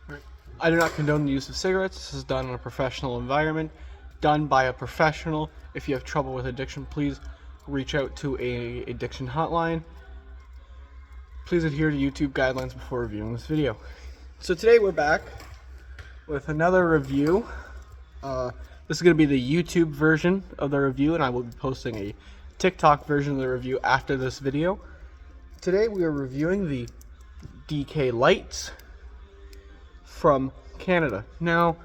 Right. I do not condone the use of cigarettes. This is done in a professional environment, done by a professional. If you have trouble with addiction, please reach out to a addiction hotline. Please adhere to YouTube guidelines before reviewing this video. So today we're back with another review. This is going to be the YouTube version of the review, and I will be posting a TikTok version of the review after this video. Today we are reviewing the DK Lights from Canada. Now,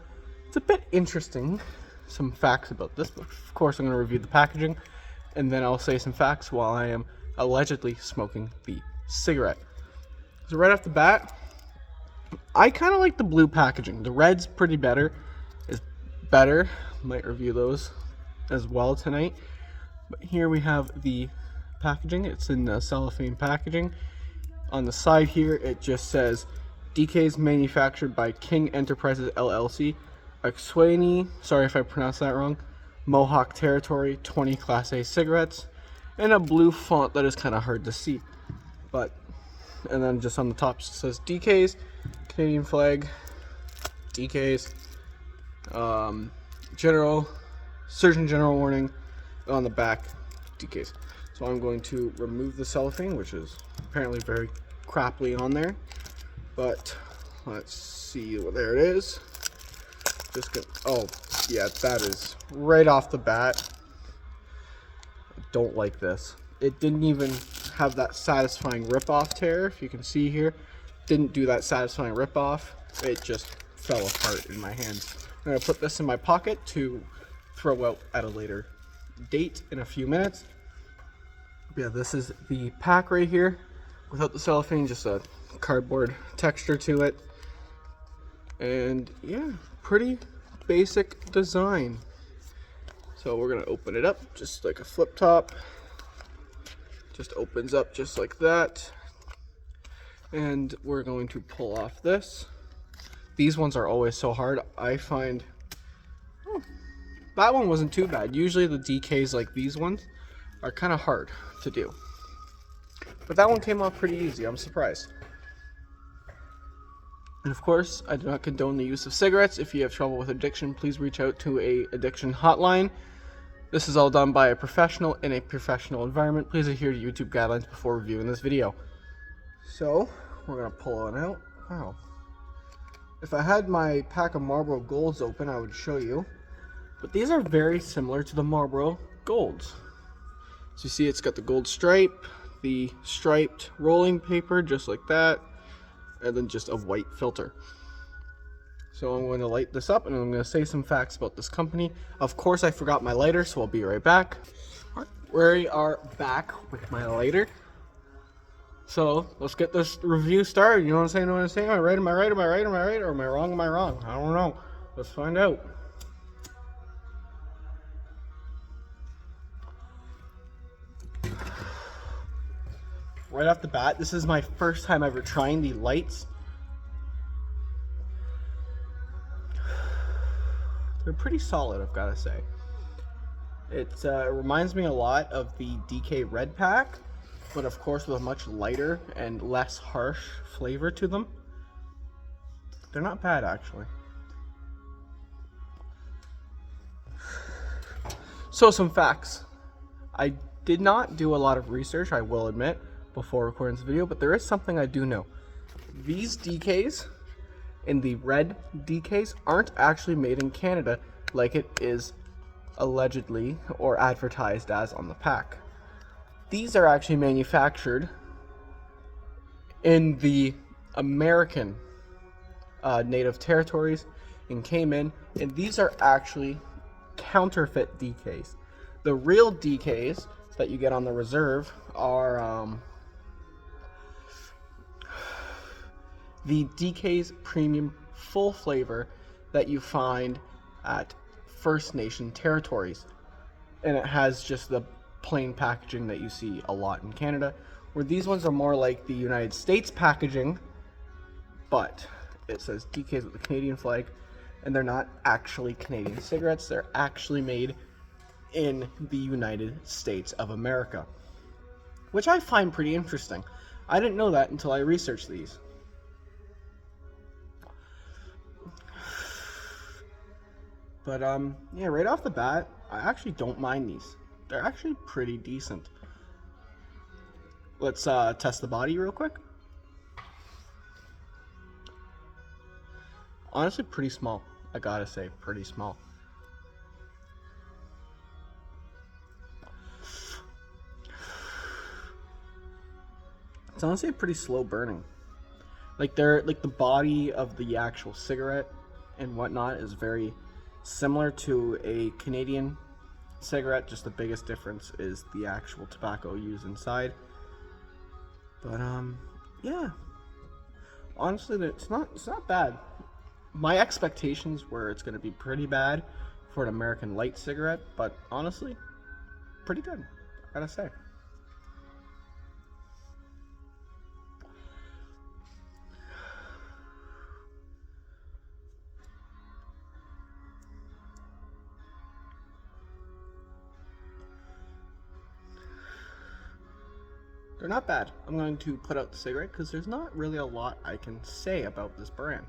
it's a bit interesting, some facts about this, but of course I'm going to review the packaging, and then I'll say some facts while I am allegedly smoking the cigarette. So right off the bat, I kind of like the blue packaging. The red's pretty better. Is better. Might review those as well tonight. But here we have the packaging. It's in cellophane packaging. On the side here, it just says DK's manufactured by King Enterprises LLC, Akwesasne, sorry if I pronounced that wrong, Mohawk Territory, 20 Class A cigarettes, and a blue font that is kind of hard to see. But, and then just on the top it says DK's, Canadian flag, DK's, Surgeon General warning, on the back, DK's. So I'm going to remove the cellophane, which is apparently very crappily on there. But let's see, well, there it is. Just gonna, oh yeah, that is right off the bat. I don't like this. It didn't even have that satisfying rip-off tear. If you can see here, didn't do that satisfying rip-off. It just fell apart in my hands. I'm gonna put this in my pocket to throw out at a later date in a few minutes. Yeah, this is the pack right here without the cellophane, just a cardboard texture to it. And yeah, pretty basic design. So we're gonna open it up just like a flip top. Just opens up just like that. And we're going to pull off this. These ones are always so hard. I find, oh, that one wasn't too bad. Usually the DKs like these ones are kind of hard to do. But that one came off pretty easy. I'm surprised. And of course, I do not condone the use of cigarettes. If you have trouble with addiction, please reach out to a addiction hotline. This is all done by a professional in a professional environment. Please adhere to YouTube guidelines before reviewing this video. So, we're going to pull it out. Wow. If I had my pack of Marlboro Golds open, I would show you. But these are very similar to the Marlboro Golds. So you see it's got the gold stripe, the striped rolling paper, just like that, and then just a white filter. So I'm going to light this up and I'm going to say some facts about this company. Of course I forgot my lighter, so I'll be right back. We are back with my lighter. So let's get this review started. You know what I'm saying? Am I right? Am I right? Am I right? Am I right? Or am I wrong? Am I wrong? I don't know. Let's find out. Right off the bat, this is my first time ever trying the lights. They're pretty solid, I've got to say. It reminds me a lot of the DK Red Pack, but of course with a much lighter and less harsh flavor to them. They're not bad, actually. So some facts. I did not do a lot of research, I will admit, before recording this video, but there is something I do know. These DKs and the red DKs aren't actually made in Canada like it is allegedly or advertised as on the pack. These are actually manufactured in the American native territories in Cayman, and these are actually counterfeit DKs. The real DKs that you get on the reserve are the DK's premium full flavor that you find at First Nation territories. And it has just the plain packaging that you see a lot in Canada, where these ones are more like the United States packaging, but it says DK's with the Canadian flag, and they're not actually Canadian cigarettes. They're actually made in the United States of America, which I find pretty interesting. I didn't know that until I researched these. But yeah, right off the bat, I actually don't mind these. They're actually pretty decent. Let's test the body real quick. Honestly, pretty small. I gotta say, pretty small. It's honestly pretty slow burning. Like the body of the actual cigarette and whatnot is very similar to a Canadian cigarette. Just the biggest difference is the actual tobacco used inside. But yeah. Honestly, it's not bad. My expectations were it's going to be pretty bad for an American light cigarette, but honestly, pretty good, I gotta say. They're not bad. I'm going to put out the cigarette because there's not really a lot I can say about this brand.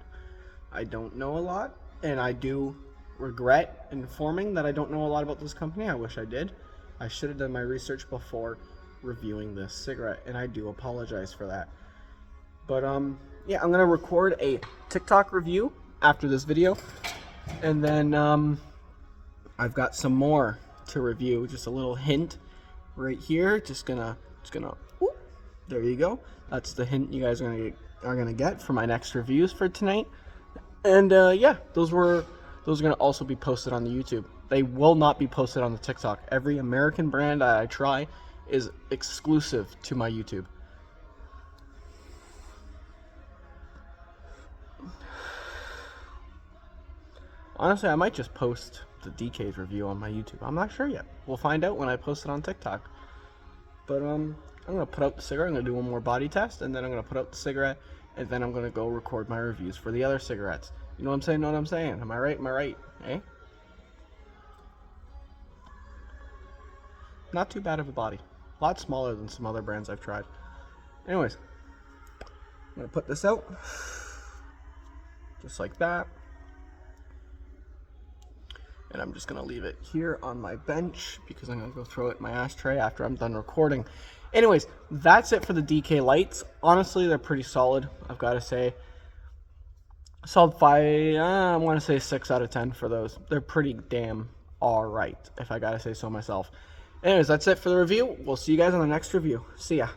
I don't know a lot, and I do regret informing that I don't know a lot about this company. I wish I did. I should have done my research before reviewing this cigarette, and I do apologize for that. But yeah, I'm gonna record a TikTok review after this video, and then I've got some more to review. Just a little hint right here. Just gonna. Whoop, there you go. That's the hint you guys are gonna get for my next reviews for tonight. And yeah, those are gonna also be posted on the YouTube. They will not be posted on the TikTok. Every American brand I try is exclusive to my YouTube. Honestly, I might just post the DK's review on my YouTube. I'm not sure yet. We'll find out when I post it on TikTok. But I'm gonna put out the cigarette. I'm gonna do one more body test, and then I'm gonna put out the cigarette, and then I'm gonna go record my reviews for the other cigarettes. You know what I'm saying? Know what I'm saying? Am I right? Am I right? Eh? Not too bad of a body. A lot smaller than some other brands I've tried. Anyways, I'm gonna put this out, just like that. And I'm just gonna leave it here on my bench because I'm gonna go throw it in my ashtray after I'm done recording. Anyways, that's it for the DK lights. Honestly, they're pretty solid, I've got to say. Solid 5, I want to say 6 out of 10 for those. They're pretty damn alright, if I gotta say so myself. Anyways, that's it for the review. We'll see you guys on the next review. See ya.